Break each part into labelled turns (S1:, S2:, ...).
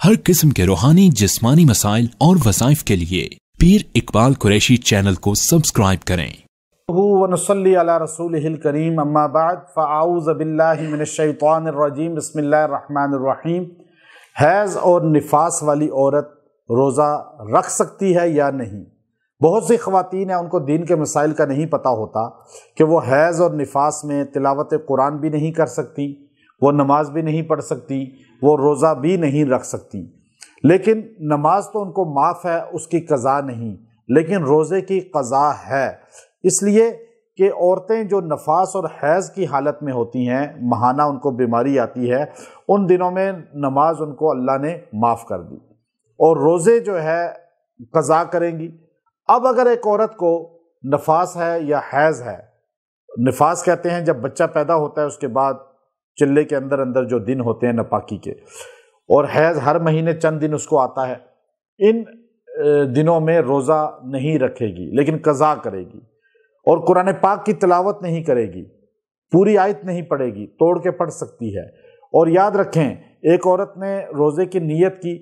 S1: ہر قسم کے روحانی جسمانی مسائل اور وظائف کے لیے پیر اقبال قریشی چینل کو سبسکرائب کریں۔
S2: ونصلی علی رسولہ الکریم اما بعد فاعوذ باللہ من الشیطان الرجیم بسم اللہ الرحمن الرحیم۔ حیض اور نفاس والی عورت روزہ رکھ سکتی ہے یا نہیں؟ بہت سی خواتین ہیں، ان کو دین کے مسائل کا نہیں پتہ ہوتا کہ وہ حیض اور نفاس میں تلاوت قرآن بھی نہیں کر سکتی، وہ نماز بھی نہیں پڑھ سکتی، وہ روزہ بھی نہیں رکھ سکتی۔ لیکن نماز تو ان کو معاف ہے، اس کی قضا نہیں، لیکن روزے کی قضا ہے، اس لیے کہ عورتیں جو نفاس اور حیض کی حالت میں ہوتی ہیں، ماہانہ ان کو بیماری آتی ہے، ان دنوں میں نماز ان کو اللہ نے معاف کر دی اور روزے جو ہے قضا کریں گی۔ اب اگر ایک عورت کو نفاس ہے یا حیض ہے، نفاس کہتے ہیں جب بچہ پیدا ہوتا ہے اس کے بعد چلے کے اندر اندر جو دن ہوتے ہیں ناپاکی کے، اور حیض ہر مہینے چند دن اس کو آتا ہے، ان دنوں میں روزہ نہیں رکھے گی لیکن قضا کرے گی، اور قرآن پاک کی تلاوت نہیں کرے گی، پوری آیت نہیں پڑھے گی، توڑ کے پڑھ سکتی ہے۔ اور یاد رکھیں، ایک عورت نے روزے کی نیت کی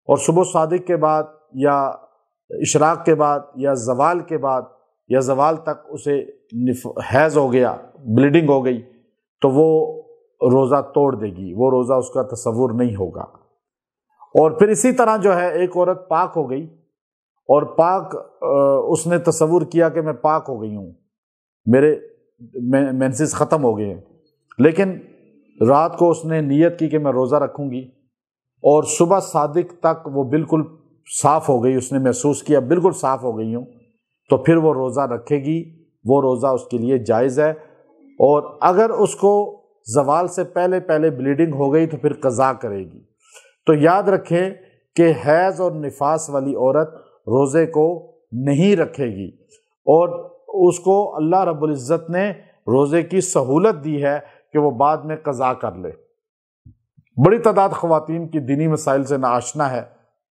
S2: اور صبح صادق کے بعد یا اشراق کے بعد یا زوال کے بعد یا زوال تک اسے حیض ہو گیا، بلیڈنگ ہو گئی، تو وہ روزہ توڑ دے گی، وہ روزہ اس کا تصور نہیں ہوگا۔ اور پھر اسی طرح جو ہے ایک عورت پاک ہو گئی اور پاک اس نے تصور کیا کہ میں پاک ہو گئی ہوں، میرے مینسز ختم ہو گئے ہیں، لیکن رات کو اس نے نیت کی کہ میں روزہ رکھوں گی اور صبح صادق تک وہ بالکل صاف ہو گئی، اس نے محسوس کیا بالکل صاف ہو گئی ہوں، تو پھر وہ روزہ رکھے گی، وہ روزہ اس کے لیے جائز ہے۔ اور اگر اس کو زوال سے پہلے بلیڈنگ ہو گئی تو پھر قضا کرے گی۔ تو یاد رکھیں کہ حیض اور نفاس والی عورت روزے کو نہیں رکھے گی، اور اس کو اللہ رب العزت نے روزے کی سہولت دی ہے کہ وہ بعد میں قضا کر لے۔ بڑی تعداد خواتین کی دینی مسائل سے ناآشنا ہے،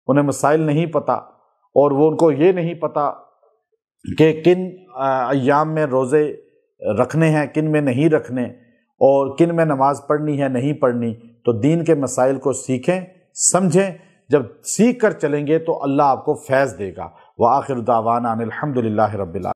S2: انہیں مسائل نہیں پتہ، اور وہ ان کو یہ نہیں پتہ کہ کن ایام میں روزے رکھنے ہیں، کن میں نہیں رکھنے، اور کن میں نماز پڑھنی ہے نہیں پڑھنی۔ تو دین کے مسائل کو سیکھیں، سمجھیں، جب سیکھ کر چلیں گے تو اللہ آپ کو فیض دے گا۔ وآخر دعوانا ان الحمد للہ رب العالمین۔